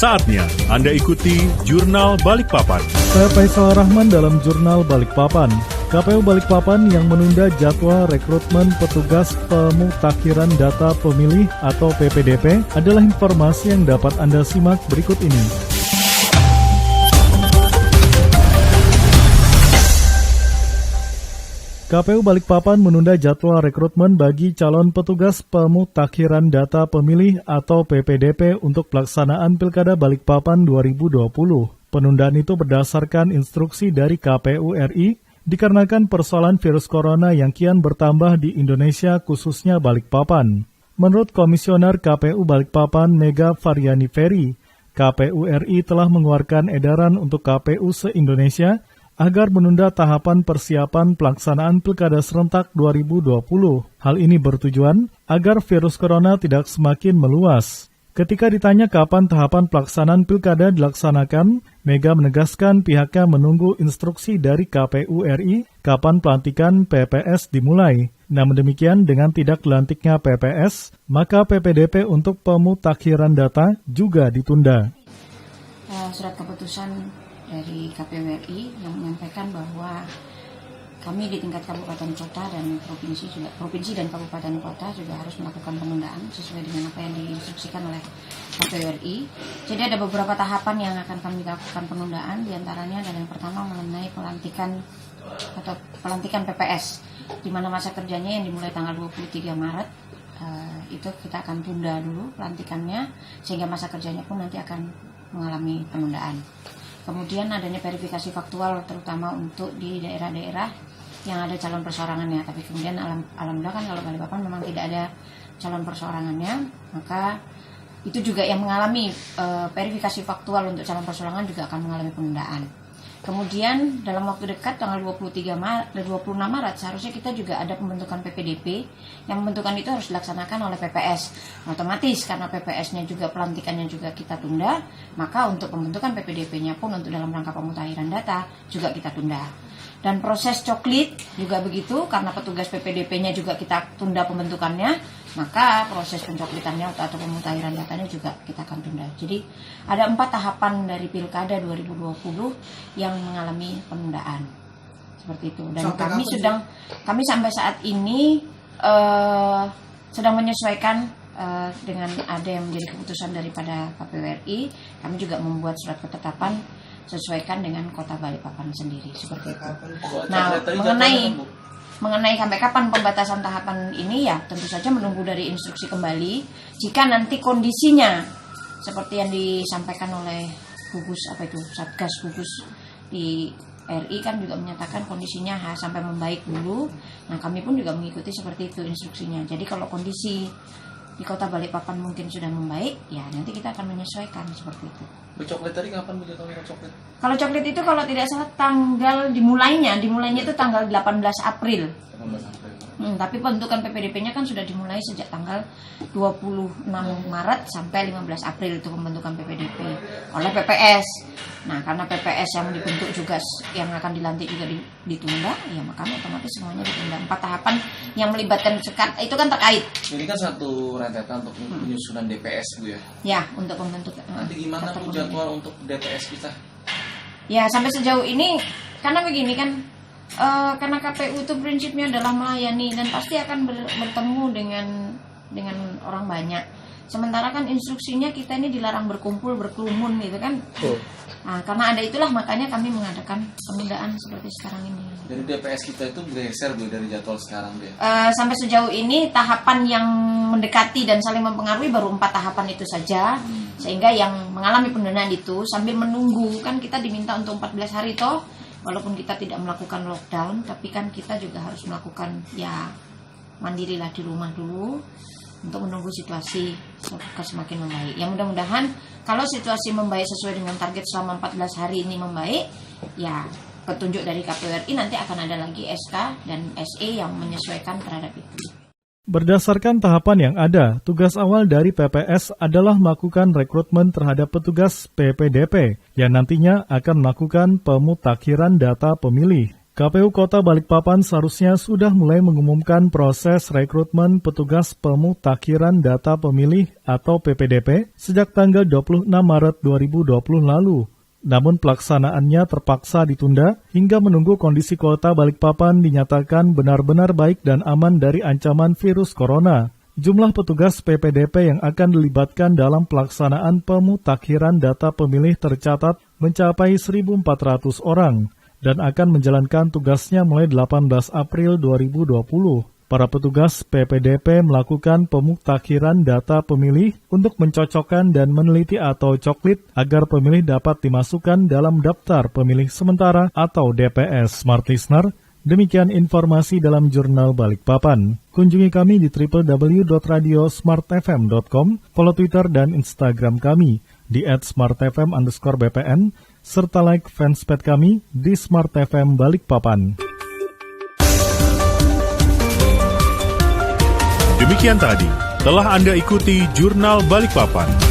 Saatnya Anda ikuti Jurnal Balikpapan. Saya Faisal Rahman dalam Jurnal Balikpapan. KPU Balikpapan yang menunda jadwal rekrutmen petugas pemutakhiran data pemilih atau PPDP adalah informasi yang dapat Anda simak berikut ini. KPU Balikpapan menunda jadwal rekrutmen bagi calon petugas pemutakhiran data pemilih atau PPDP untuk pelaksanaan Pilkada Balikpapan 2020. Penundaan itu berdasarkan instruksi dari KPU RI dikarenakan persoalan virus corona yang kian bertambah di Indonesia khususnya Balikpapan. Menurut Komisioner KPU Balikpapan Mega Faryani Ferry, KPU RI telah mengeluarkan edaran untuk KPU se-Indonesia agar menunda tahapan persiapan pelaksanaan Pilkada Serentak 2020. Hal ini bertujuan agar virus corona tidak semakin meluas. Ketika ditanya kapan tahapan pelaksanaan Pilkada dilaksanakan, Mega menegaskan pihaknya menunggu instruksi dari KPU RI kapan pelantikan PPS dimulai. Namun demikian, dengan tidak dilantiknya PPS, maka PPDP untuk pemutakhiran data juga ditunda. Surat keputusan dari KPU RI yang menyampaikan bahwa kami di tingkat kabupaten kota dan provinsi dan kabupaten kota juga harus melakukan penundaan sesuai dengan apa yang diinstruksikan oleh KPU RI. Jadi ada beberapa tahapan yang akan kami lakukan penundaan, diantaranya adalah yang pertama mengenai pelantikan PPS, di mana masa kerjanya yang dimulai tanggal 23 Maret itu kita akan tunda dulu pelantikannya sehingga masa kerjanya pun nanti akan mengalami penundaan. Kemudian adanya verifikasi faktual terutama untuk di daerah-daerah yang ada calon perseorangannya. Tapi kemudian alhamdulillah kan kalau Balikpapan memang tidak ada calon perseorangannya, maka itu juga yang mengalami verifikasi faktual untuk calon perseorangan juga akan mengalami penundaan. Kemudian dalam waktu dekat tanggal 26 Maret seharusnya kita juga ada pembentukan PPDP. Yang pembentukan itu harus dilaksanakan oleh PPS. Otomatis karena PPS-nya juga pelantikannya juga kita tunda, maka untuk pembentukan PPDP-nya pun untuk dalam rangka pemutakhiran data juga kita tunda. Dan proses coklit juga begitu, karena petugas PPDP-nya juga kita tunda pembentukannya, maka proses pencoklitannya atau pemutakhiran datanya juga kita akan tunda. Jadi ada 4 tahapan dari Pilkada 2020 yang mengalami penundaan. Seperti itu. Dan kami sampai saat ini sedang menyesuaikan dengan ada yang menjadi keputusan daripada KPU RI. Kami juga membuat surat ketetapan sesuaikan dengan Kota Balikpapan sendiri, seperti itu. Nah, mengenai sampai kapan pembatasan tahapan ini, ya tentu saja menunggu dari instruksi kembali. Jika nanti kondisinya seperti yang disampaikan oleh Satgas Gugus di RI kan juga menyatakan kondisinya sampai membaik dulu. Nah, kami pun juga mengikuti seperti itu instruksinya. Jadi kalau kondisi di Kota Balikpapan mungkin sudah membaik, ya nanti kita akan menyesuaikan seperti itu. Coklit tadi kapan jadwalnya coklit? Kalau coklit itu kalau tidak salah dimulainya itu tanggal 18 April. Tapi pembentukan PPDP-nya kan sudah dimulai sejak tanggal 26 Maret sampai 15 April itu pembentukan PPDP oleh PPS. Nah, karena PPS yang dibentuk juga yang akan dilantik juga ditunda, ya makanya otomatis semuanya ditunda. 4 tahapan yang melibatkan itu kan terkait. Ini kan satu rentetan untuk penyusunan DPS, Bu ya? Ya, untuk pembentukan. Nanti gimana Bu jadwal untuk DPS kita? Ya, sampai sejauh ini karena begini kan, karena KPU itu prinsipnya adalah melayani dan pasti akan bertemu dengan orang banyak. Sementara kan instruksinya kita ini dilarang berkumpul, berkerumun gitu kan. Nah, karena ada itulah makanya kami mengadakan penundaan seperti sekarang ini. Dari DPS kita itu bergeser Bu dari jadwal sekarang deh. Sampai sejauh ini tahapan yang mendekati dan saling mempengaruhi baru 4 tahapan itu saja. Sehingga yang mengalami penundaan itu sambil menunggu, kan kita diminta untuk 14 hari toh. Walaupun kita tidak melakukan lockdown, tapi kan kita juga harus melakukan ya mandirilah di rumah dulu untuk menunggu situasi semakin membaik. Ya mudah-mudahan kalau situasi membaik sesuai dengan target selama 14 hari ini membaik, ya petunjuk dari KPU RI nanti akan ada lagi SK dan SE yang menyesuaikan terhadap itu. Berdasarkan tahapan yang ada, tugas awal dari PPS adalah melakukan rekrutmen terhadap petugas PPDP yang nantinya akan melakukan pemutakhiran data pemilih. KPU Kota Balikpapan seharusnya sudah mulai mengumumkan proses rekrutmen petugas pemutakhiran data pemilih atau PPDP sejak tanggal 26 Maret 2020 lalu. Namun pelaksanaannya terpaksa ditunda hingga menunggu kondisi Kota Balikpapan dinyatakan benar-benar baik dan aman dari ancaman virus corona. Jumlah petugas PPDP yang akan dilibatkan dalam pelaksanaan pemutakhiran data pemilih tercatat mencapai 1.400 orang. Dan akan menjalankan tugasnya mulai 18 April 2020. Para petugas PPDP melakukan pemutakhiran data pemilih untuk mencocokkan dan meneliti atau coklit agar pemilih dapat dimasukkan dalam daftar pemilih sementara atau DPS Smart Listener. Demikian informasi dalam Jurnal Balikpapan. Kunjungi kami di www.radiosmartfm.com, follow Twitter dan Instagram kami di @smartfm_bpn, serta like fanspage kami di Smart FM Balikpapan. Demikian tadi, telah Anda ikuti Jurnal Balikpapan.